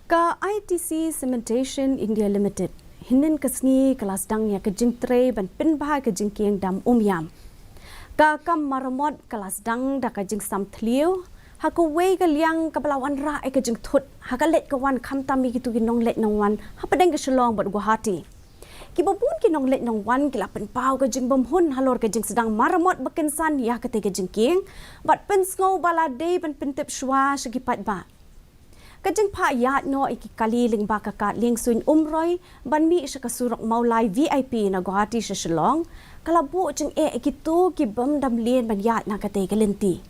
KHASI Cementation India Limited hinin kasni kelas dang ya ke jingtre ban pinbah ke Jingkieng dam umyam. Ka kam maramot kelas dang da ka jing sam thlio ha ko wei ka liang ka balawan ra e ka jing thut ha ka let ka wan kham tami ki tu ki nong let nong wan ha padeng ka shalong bat Guwahati. Ki babun ki nong let nong wan ki la pen pau ka jing bam hun halor ka jing sedang maramot bakin san ya ka te ka Jingkieng bat pen sngo bala day ban pintip shwa shagi pat ba. Kajing pa yat no iki kali ling bakakat ling suin umroy ban mi isa kasurok maulay VIP na Guwahati sa Shillong kalabo jing iki tu ki bam dam lien ban yat na kate galinti.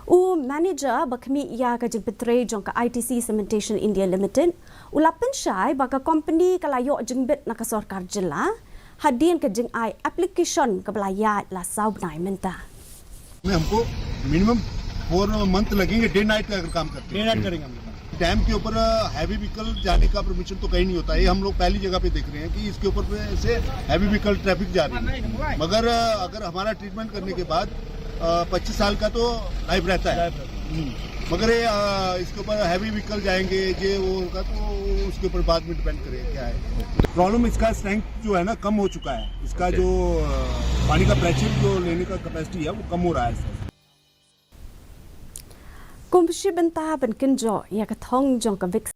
U manager bakmi ya kajing petre jong ka ITC Cementation India Limited ulapin syai baka company kalayo jing bit na kasorkar jela hadin kajing ai application ka belayat la saub nai menta. हमको मिनिमम 4 मंथ लगेंगे day night का अगर काम करते हैं day night करेंगे हम डैम के ऊपर हैवी व्हीकल जाने का परमिशन तो कहीं नहीं होता है। ये हम लोग पहली जगह पे देख रहे हैं कि इसके ऊपर से हैवी व्हीकल ट्रैफिक जा रही है, मगर अगर हमारा ट्रीटमेंट करने के बाद 25 साल का तो लाइफ रहता है, मगर इसके ऊपर हैवी व्हीकल जाएंगे ये वो होगा तो उसके ऊपर बाद में डिपेंड करेगा क्या है प्रॉब्लम। इसका स्ट्रेंथ जो है ना कम हो चुका है, इसका जो पानी का प्रेशर जो लेने का कैपेसिटी है वो कम हो रहा है। Kumpusi bentah ban kenjo ya ka thong jong ka